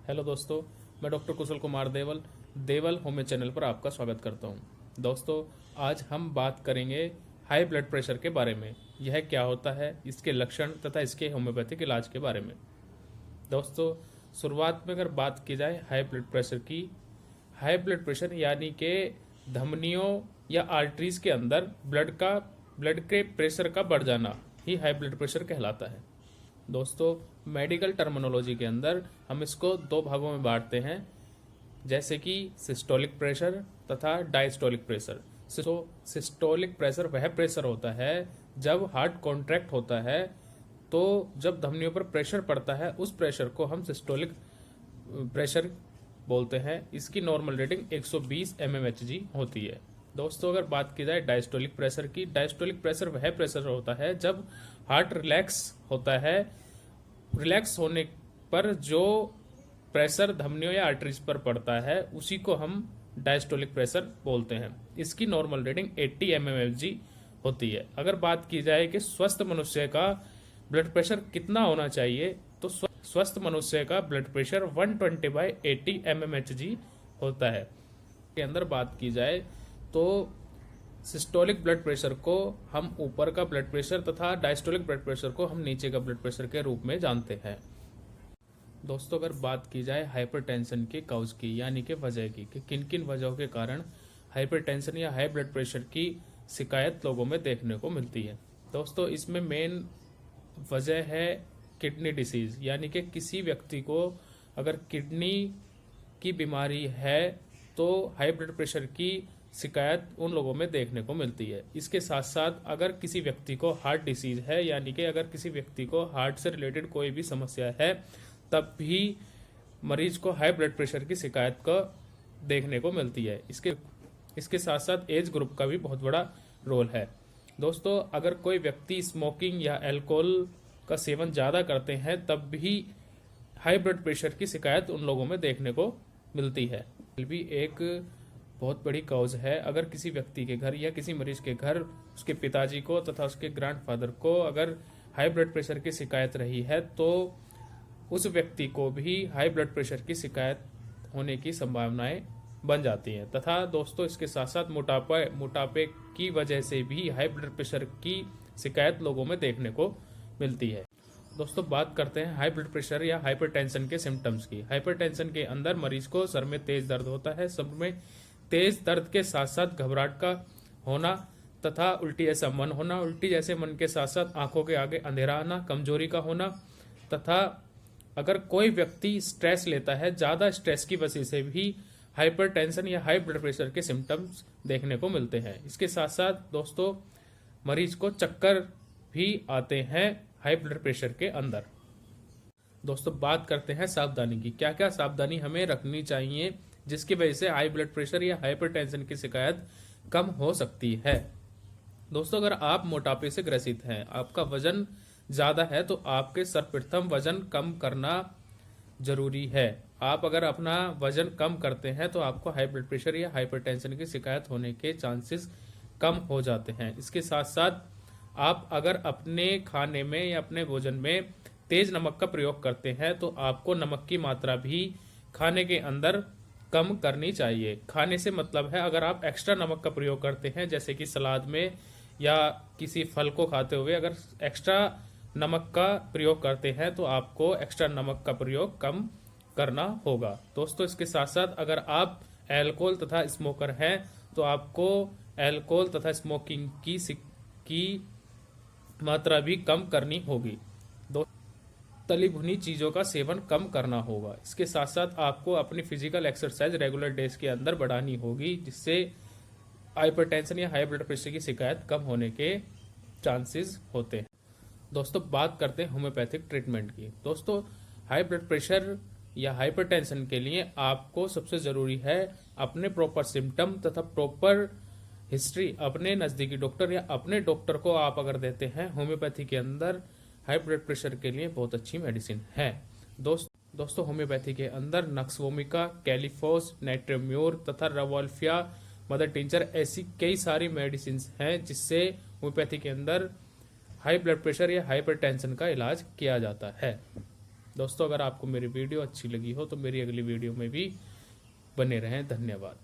Hello दोस्तों, मैं doctor कुशल कुमार देवल देवल homeo channel पर आपका स्वागत करता हूं। दोस्तों, आज हम बात करेंगे हाई ब्लड प्रेशर के बारे में। यह क्या होता है, इसके लक्षण तथा इसके होम्योपैथिक इलाज के बारे में। दोस्तों, शुरुआत में अगर बात की जाए हाई ब्लड प्रेशर की, हाई ब्लड प्रेशर यानी कि धमनियों या आर्टरीज के अंदर ब्लड के प्रेशर का बढ़ जाना ही हाई ब्लड प्रेशर कहलाता है। दोस्तों, मेडिकल टर्मिनोलॉजी के अंदर हम इसको दो भागों में बांटते हैं, जैसे कि सिस्टोलिक प्रेशर तथा डायस्टोलिक प्रेशर। सिस्टोलिक प्रेशर वह प्रेशर होता है जब हार्ट कॉन्ट्रैक्ट होता है, तो जब धमनियों पर प्रेशर पड़ता है उस प्रेशर को हम सिस्टोलिक प्रेशर बोलते हैं। इसकी नॉर्मल रेटिंग 120 mmHg होती है। दोस्तों, अगर बात की जाए डायस्टोलिक प्रेशर की, डायस्टोलिक प्रेशर वह प्रेशर होता है जब हार्ट रिलैक्स होता है। रिलैक्स होने पर जो प्रेशर धमनियों या आर्टरीज पर पड़ता है उसी को हम डायस्टोलिक प्रेशर बोलते हैं। इसकी नॉर्मल रेटिंग 80 mmHg होती है। अगर बात की जाए कि स्वस्थ मनुष्य का ब्लड प्रेशर कितना होना चाहिए, तो स्वस्थ मनुष्य का ब्लड प्रेशर 120/80 mmHg होता है। के अंदर बात की जाए तो सिस्टोलिक ब्लड प्रेशर को हम ऊपर का ब्लड प्रेशर तथा डायस्टोलिक ब्लड प्रेशर को हम नीचे का ब्लड प्रेशर के रूप में जानते हैं। दोस्तों, अगर बात की जाए हाइपरटेंशन के काउज की, यानी कि वजह की, कि किन किन वजहों के कारण हाइपरटेंशन या हाई ब्लड प्रेशर की शिकायत लोगों में देखने को मिलती है। दोस्तों, इसमें मेन वजह है किडनी डिसीज, यानी कि किसी व्यक्ति को अगर किडनी की बीमारी है तो हाई ब्लड प्रेशर की शिकायत उन लोगों में देखने को मिलती है। इसके साथ साथ अगर किसी व्यक्ति को हार्ट डिसीज है, यानी कि अगर किसी व्यक्ति को हार्ट से रिलेटेड कोई भी समस्या है, तब भी मरीज को हाई ब्लड प्रेशर की शिकायत को देखने को मिलती है। इसके साथ साथ एज ग्रुप का भी बहुत बड़ा रोल है। दोस्तों, अगर कोई व्यक्ति स्मोकिंग या अल्कोहल का सेवन ज़्यादा करते हैं तब भी हाई ब्लड प्रेशर की शिकायत उन लोगों में देखने को मिलती है। भी एक बहुत बड़ी कॉज है। अगर किसी व्यक्ति के घर या किसी मरीज के घर उसके पिताजी को तथा उसके ग्रैंडफादर को अगर हाई ब्लड प्रेशर की शिकायत रही है तो उस व्यक्ति को भी हाई ब्लड प्रेशर की शिकायत होने की संभावनाएं बन जाती हैं। तथा दोस्तों, इसके साथ साथ मोटापे की वजह से भी हाई ब्लड प्रेशर की शिकायत लोगों में देखने को मिलती है। दोस्तों, बात करते हैं हाई ब्लड प्रेशर या हाइपरटेंशन के सिम्टम्स की। हाइपरटेंशन के अंदर मरीज को सर में तेज दर्द होता है। सर में तेज दर्द के साथ साथ घबराहट का होना तथा उल्टी जैसा मन होना, उल्टी जैसे मन के साथ साथ आंखों के आगे अंधेरा आना, कमजोरी का होना, तथा अगर कोई व्यक्ति स्ट्रेस लेता है, ज्यादा स्ट्रेस की वजह से भी हाइपरटेंशन या हाई ब्लड प्रेशर के सिम्टम्स देखने को मिलते हैं। इसके साथ साथ दोस्तों, मरीज को चक्कर भी आते हैं हाई ब्लड प्रेशर के अंदर। दोस्तों, बात करते हैं सावधानी की। क्या क्या सावधानी हमें रखनी चाहिए जिसकी वजह से हाई ब्लड प्रेशर या हाइपरटेंशन की शिकायत कम हो सकती है। दोस्तों, अगर आप मोटापे से ग्रसित हैं, आपका वजन ज्यादा है, तो आपके सर्वप्रथम वजन कम करना जरूरी है। आप अगर अपना वजन कम करते हैं तो आपको हाई ब्लड प्रेशर या हाइपरटेंशन की शिकायत होने के चांसेस कम हो जाते हैं। इसके साथ साथ आप अगर अपने खाने में या अपने भोजन में तेज नमक का प्रयोग करते हैं तो आपको नमक की मात्रा भी खाने के अंदर कम करनी चाहिए। खाने से मतलब है अगर आप एक्स्ट्रा नमक का प्रयोग करते हैं, जैसे कि सलाद में या किसी फल को खाते हुए अगर एक्स्ट्रा नमक का प्रयोग करते हैं तो आपको एक्स्ट्रा नमक का प्रयोग कम करना होगा। दोस्तों, इसके साथ साथ अगर आप अल्कोहल तथा स्मोकर हैं तो आपको अल्कोहल तथा स्मोकिंग की मात्रा भी कम करनी होगी। तली भुनी चीजों का सेवन कम करना होगा। इसके साथ साथ आपको अपनी फिजिकल एक्सरसाइज रेगुलर डेज के अंदर बढ़ानी होगी, जिससे हाइपरटेंशन या हाई ब्लड प्रेशर की शिकायत कम होने के चांसेस होते हैं। दोस्तों, बात करते हैं होम्योपैथिक ट्रीटमेंट की। दोस्तों, हाई ब्लड प्रेशर या हाइपरटेंशन के लिए आपको सबसे जरूरी है अपने प्रॉपर सिम्टम तथा प्रॉपर हिस्ट्री अपने नजदीकी डॉक्टर या अपने डॉक्टर को आप अगर देते हैं। होम्योपैथी के अंदर हाई ब्लड प्रेशर के लिए बहुत अच्छी मेडिसिन है। दोस्तों, होम्योपैथी के अंदर नक्सवोमिका, कैलिफोस, नाइट्रोम्योर तथा रवोल्फिया, मदर टिंचर, ऐसी कई सारी मेडिसिन हैं जिससे होम्योपैथी के अंदर हाई ब्लड प्रेशर या हाइपरटेंशन का इलाज किया जाता है। दोस्तों, अगर आपको मेरी वीडियो अच्छी लगी हो तो मेरी अगली वीडियो में भी बने रहें। धन्यवाद।